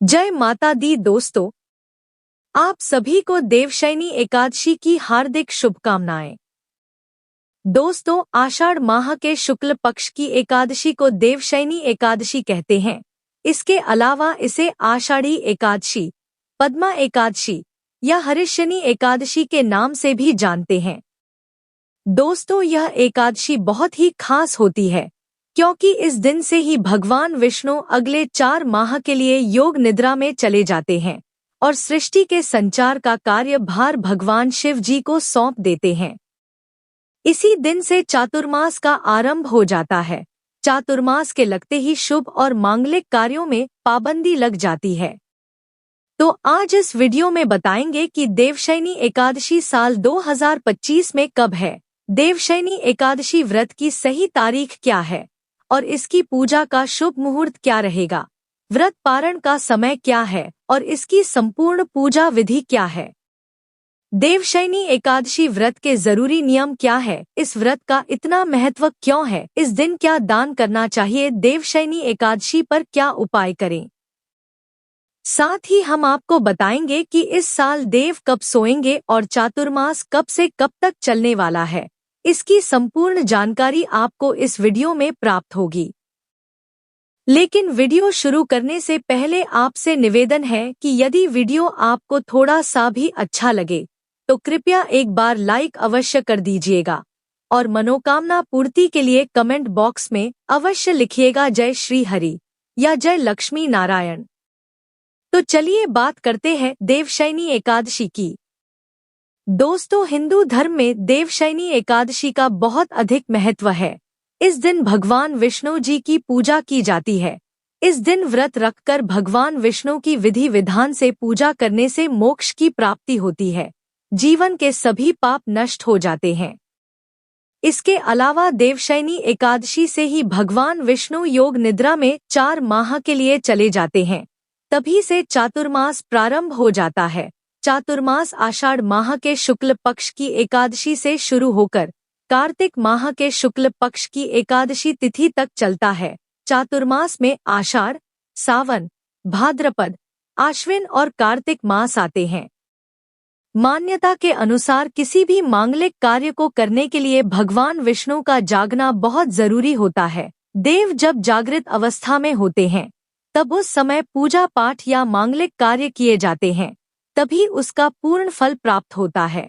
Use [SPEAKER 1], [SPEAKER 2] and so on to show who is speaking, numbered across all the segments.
[SPEAKER 1] जय माता दी दोस्तों, आप सभी को देवशयनी एकादशी की हार्दिक शुभकामनाएं। दोस्तों, आषाढ़ माह के शुक्ल पक्ष की एकादशी को देवशयनी एकादशी कहते हैं। इसके अलावा इसे आषाढ़ी एकादशी, पद्मा एकादशी या हरिशनी एकादशी के नाम से भी जानते हैं। दोस्तों, यह एकादशी बहुत ही खास होती है क्योंकि इस दिन से ही भगवान विष्णु अगले 4 माह के लिए योग निद्रा में चले जाते हैं और सृष्टि के संचार का कार्यभार भगवान शिव जी को सौंप देते हैं। इसी दिन से चातुर्मास का आरंभ हो जाता है। चातुर्मास के लगते ही शुभ और मांगलिक कार्यों में पाबंदी लग जाती है। तो आज इस वीडियो में बताएंगे कि देवशयनी एकादशी साल 2025 में कब है, देवशयनी एकादशी व्रत की सही तारीख क्या है और इसकी पूजा का शुभ मुहूर्त क्या रहेगा, व्रत पारण का समय क्या है और इसकी संपूर्ण पूजा विधि क्या है। देवशयनी एकादशी व्रत के जरूरी नियम क्या है, इस व्रत का इतना महत्व क्यों है, इस दिन क्या दान करना चाहिए, देवशयनी एकादशी पर क्या उपाय करें। साथ ही हम आपको बताएंगे कि इस साल देव कब सोएंगे और चातुर्मास कब से कब तक चलने वाला है। इसकी संपूर्ण जानकारी आपको इस वीडियो में प्राप्त होगी। लेकिन वीडियो शुरू करने से पहले आपसे निवेदन है कि यदि वीडियो आपको थोड़ा सा भी अच्छा लगे तो कृपया एक बार लाइक अवश्य कर दीजिएगा और मनोकामना पूर्ति के लिए कमेंट बॉक्स में अवश्य लिखिएगा जय श्री हरि या जय लक्ष्मी नारायण। तो चलिए बात करते हैं देवशयनी एकादशी की। दोस्तों, हिंदू धर्म में देवशयनी एकादशी का बहुत अधिक महत्व है। इस दिन भगवान विष्णु जी की पूजा की जाती है। इस दिन व्रत रखकर भगवान विष्णु की विधि विधान से पूजा करने से मोक्ष की प्राप्ति होती है, जीवन के सभी पाप नष्ट हो जाते हैं। इसके अलावा देवशयनी एकादशी से ही भगवान विष्णु योग निद्रा में 4 माह के लिए चले जाते हैं। तभी से चातुर्मास प्रारंभ हो जाता है। चातुर्मास आषाढ़ माह के शुक्ल पक्ष की एकादशी से शुरू होकर कार्तिक माह के शुक्ल पक्ष की एकादशी तिथि तक चलता है। चातुर्मास में आषाढ़, सावन, भाद्रपद, आश्विन और कार्तिक मास आते हैं। मान्यता के अनुसार किसी भी मांगलिक कार्य को करने के लिए भगवान विष्णु का जागना बहुत जरूरी होता है। देव जब जागृत अवस्था में होते हैं तब उस समय पूजा पाठ या मांगलिक कार्य किए जाते हैं, तभी उसका पूर्ण फल प्राप्त होता है।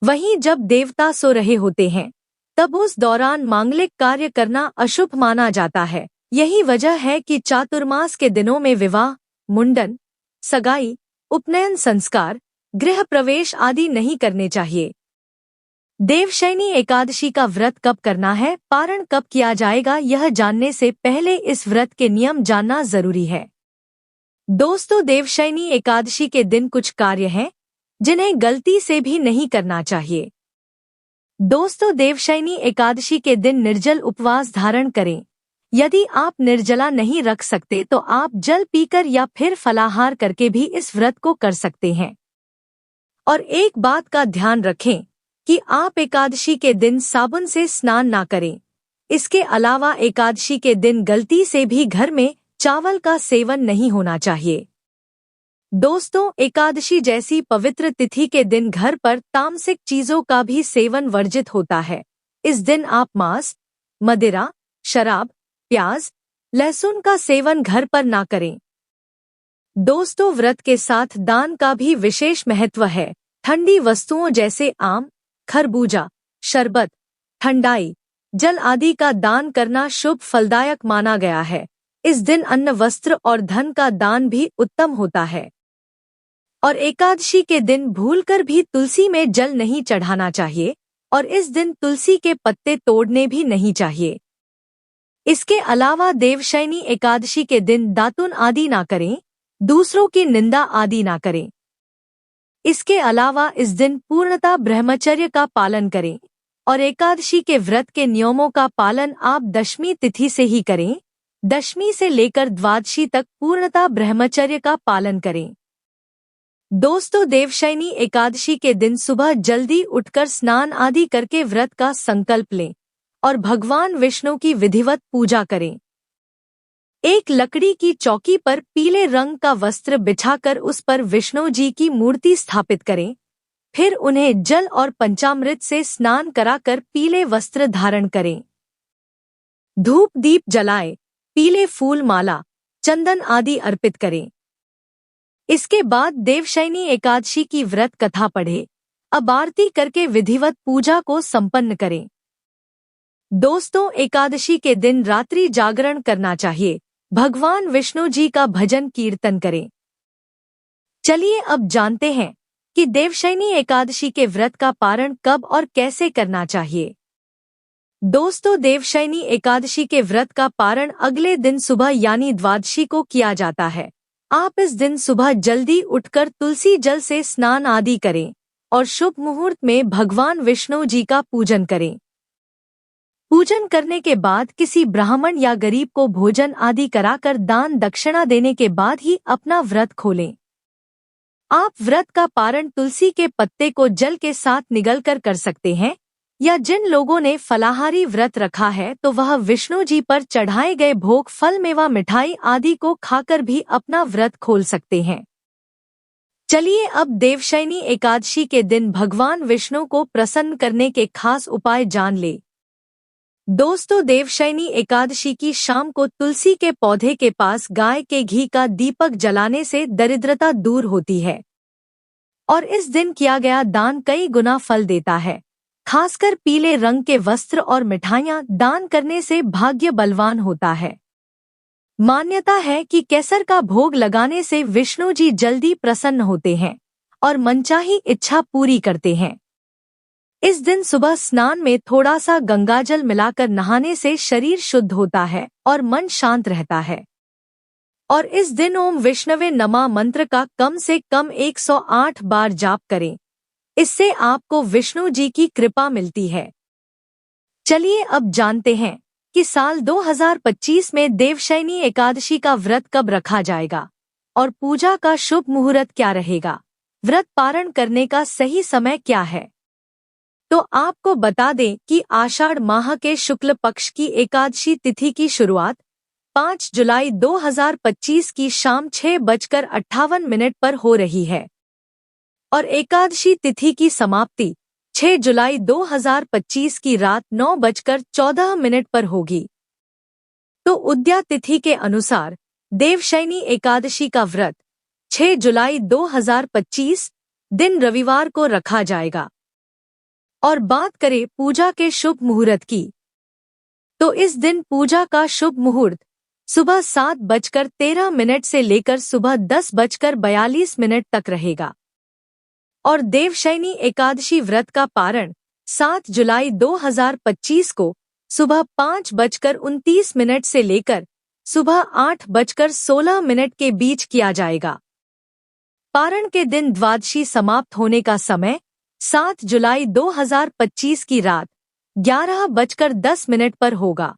[SPEAKER 1] वहीं जब देवता सो रहे होते हैं तब उस दौरान मांगलिक कार्य करना अशुभ माना जाता है। यही वजह है कि चातुर्मास के दिनों में विवाह, मुंडन, सगाई, उपनयन संस्कार, गृह प्रवेश आदि नहीं करने चाहिए। देवशयनी एकादशी का व्रत कब करना है, पारण कब किया जाएगा, यह जानने से पहले इस व्रत के नियम जानना जरूरी है। दोस्तों, देवशयनी एकादशी के दिन कुछ कार्य हैं जिन्हें गलती से भी नहीं करना चाहिए। दोस्तों, देवशयनी एकादशी के दिन निर्जल उपवास धारण करें। यदि आप निर्जला नहीं रख सकते तो आप जल पीकर या फिर फलाहार करके भी इस व्रत को कर सकते हैं। और एक बात का ध्यान रखें कि आप एकादशी के दिन साबुन से स्नान ना करें। इसके अलावा एकादशी के दिन गलती से भी घर में चावल का सेवन नहीं होना चाहिए। दोस्तों, एकादशी जैसी पवित्र तिथि के दिन घर पर तामसिक चीजों का भी सेवन वर्जित होता है। इस दिन आप मांस, मदिरा, शराब, प्याज, लहसुन का सेवन घर पर ना करें। दोस्तों, व्रत के साथ दान का भी विशेष महत्व है। ठंडी वस्तुओं जैसे आम, खरबूजा, शरबत, ठंडाई, जल आदि का दान करना शुभ फलदायक माना गया है। इस दिन अन्न, वस्त्र और धन का दान भी उत्तम होता है। और एकादशी के दिन भूलकर भी तुलसी में जल नहीं चढ़ाना चाहिए और इस दिन तुलसी के पत्ते तोड़ने भी नहीं चाहिए। इसके अलावा देवशयनी एकादशी के दिन दातुन आदि ना करें, दूसरों की निंदा आदि ना करें। इसके अलावा इस दिन पूर्णतः ब्रह्मचर्य का पालन करें और एकादशी के व्रत के नियमों का पालन आप दशमी तिथि से ही करें। दशमी से लेकर द्वादशी तक पूर्णतः ब्रह्मचर्य का पालन करें। दोस्तों, देवशयनी एकादशी के दिन सुबह जल्दी उठकर स्नान आदि करके व्रत का संकल्प लें और भगवान विष्णु की विधिवत पूजा करें। एक लकड़ी की चौकी पर पीले रंग का वस्त्र बिछाकर उस पर विष्णु जी की मूर्ति स्थापित करें। फिर उन्हें जल और पंचामृत से स्नान कराकर पीले वस्त्र धारण करें। धूप दीप जलाए, पीले फूल माला, चंदन आदि अर्पित करें। इसके बाद देवशयनी एकादशी की व्रत कथा पढ़े, अब आरती करके विधिवत पूजा को संपन्न करें। दोस्तों, एकादशी के दिन रात्रि जागरण करना चाहिए, भगवान विष्णु जी का भजन कीर्तन करें। चलिए अब जानते हैं कि देवशयनी एकादशी के व्रत का पारण कब और कैसे करना चाहिए। दोस्तों, देवशयनी एकादशी के व्रत का पारण अगले दिन सुबह यानी द्वादशी को किया जाता है। आप इस दिन सुबह जल्दी उठकर तुलसी जल से स्नान आदि करें और शुभ मुहूर्त में भगवान विष्णु जी का पूजन करें। पूजन करने के बाद किसी ब्राह्मण या गरीब को भोजन आदि कराकर दान दक्षिणा देने के बाद ही अपना व्रत खोलें। आप व्रत का पारण तुलसी के पत्ते को जल के साथ निगलकर कर सकते हैं, या जिन लोगों ने फलाहारी व्रत रखा है तो वह विष्णु जी पर चढ़ाए गए भोग फल मेवा मिठाई आदि को खाकर भी अपना व्रत खोल सकते हैं। चलिए अब देवशयनी एकादशी के दिन भगवान विष्णु को प्रसन्न करने के खास उपाय जान ले। दोस्तों, देवशयनी एकादशी की शाम को तुलसी के पौधे के पास गाय के घी का दीपक जलाने से दरिद्रता दूर होती है और इस दिन किया गया दान कई गुना फल देता है। खासकर पीले रंग के वस्त्र और मिठाइयां दान करने से भाग्य बलवान होता है। मान्यता है कि केसर का भोग लगाने से विष्णु जी जल्दी प्रसन्न होते हैं और मनचाही इच्छा पूरी करते हैं। इस दिन सुबह स्नान में थोड़ा सा गंगाजल मिलाकर नहाने से शरीर शुद्ध होता है और मन शांत रहता है। और इस दिन ओम विष्णवे नमः मंत्र का कम से कम 108 बार जाप करें। इससे आपको विष्णु जी की कृपा मिलती है। चलिए अब जानते हैं कि साल 2025 में देवशयनी एकादशी का व्रत कब रखा जाएगा और पूजा का शुभ मुहूर्त क्या रहेगा। व्रत पारण करने का सही समय क्या है? तो आपको बता दें कि आषाढ़ माह के शुक्ल पक्ष की एकादशी तिथि की शुरुआत 5 जुलाई 2025 की शाम 6:58 पर हो रही है और एकादशी तिथि की समाप्ति 6 जुलाई 2025 की रात 9:14 पर होगी। तो उदया तिथि के अनुसार देवशयनी एकादशी का व्रत 6 जुलाई 2025 दिन रविवार को रखा जाएगा। और बात करें पूजा के शुभ मुहूर्त की, तो इस दिन पूजा का शुभ मुहूर्त सुबह 7:13 से लेकर सुबह 10:42 तक रहेगा और देवशयनी एकादशी व्रत का पारण 7 जुलाई 2025 को सुबह 5:29 से लेकर सुबह 8:16 के बीच किया जाएगा। पारण के दिन द्वादशी समाप्त होने का समय 7 जुलाई 2025 की रात 11:10 पर होगा।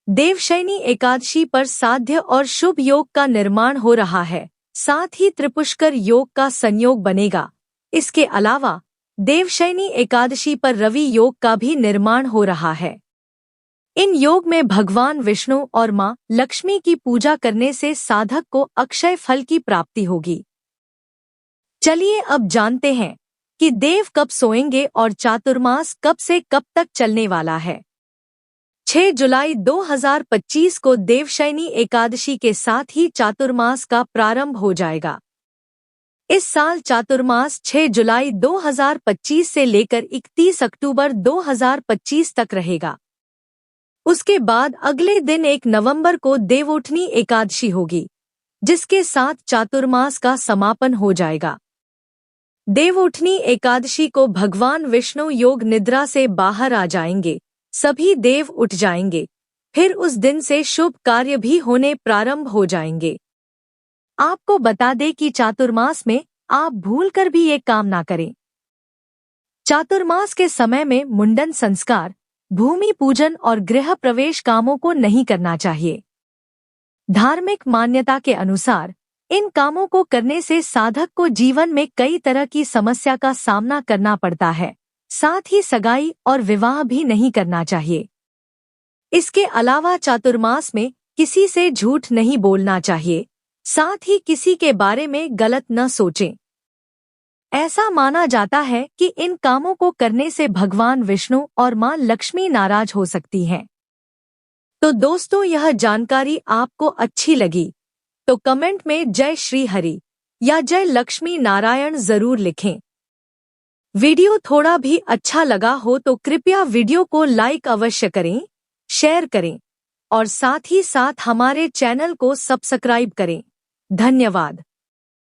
[SPEAKER 1] देवशयनी एकादशी पर साध्य और शुभ योग का निर्माण हो रहा है, साथ ही त्रिपुष्कर योग का संयोग बनेगा। इसके अलावा देवशयनी एकादशी पर रवि योग का भी निर्माण हो रहा है। इन योग में भगवान विष्णु और मां लक्ष्मी की पूजा करने से साधक को अक्षय फल की प्राप्ति होगी। चलिए अब जानते हैं कि देव कब सोएंगे और चातुर्मास कब से कब तक चलने वाला है। 6 जुलाई 2025 को देवशयनी एकादशी के साथ ही चातुर्मास का प्रारंभ हो जाएगा। इस साल चातुर्मास 6 जुलाई 2025 से लेकर 31 अक्टूबर 2025 तक रहेगा। उसके बाद अगले दिन 1 नवंबर को देवउठनी एकादशी होगी, जिसके साथ चातुर्मास का समापन हो जाएगा। देवउठनी एकादशी को भगवान विष्णु योग निद्रा से बाहर आ जाएंगे, सभी देव उठ जाएंगे। फिर उस दिन से शुभ कार्य भी होने प्रारंभ हो जाएंगे। आपको बता दें कि चातुर्मास में आप भूलकर भी ये काम ना करें। चातुर्मास के समय में मुंडन संस्कार, भूमि पूजन और गृह प्रवेश कामों को नहीं करना चाहिए। धार्मिक मान्यता के अनुसार इन कामों को करने से साधक को जीवन में कई तरह की समस्या का सामना करना पड़ता है, साथ ही सगाई और विवाह भी नहीं करना चाहिए। इसके अलावा चातुर्मास में किसी से झूठ नहीं बोलना चाहिए, साथ ही किसी के बारे में गलत न सोचें। ऐसा माना जाता है कि इन कामों को करने से भगवान विष्णु और मां लक्ष्मी नाराज हो सकती हैं। तो दोस्तों, यह जानकारी आपको अच्छी लगी तो कमेंट में जय श्री हरि या जय लक्ष्मी नारायण जरूर लिखें। वीडियो थोड़ा भी अच्छा लगा हो तो कृपया वीडियो को लाइक अवश्य करें, शेयर करें और साथ ही साथ हमारे चैनल को सब्सक्राइब करें। धन्यवाद।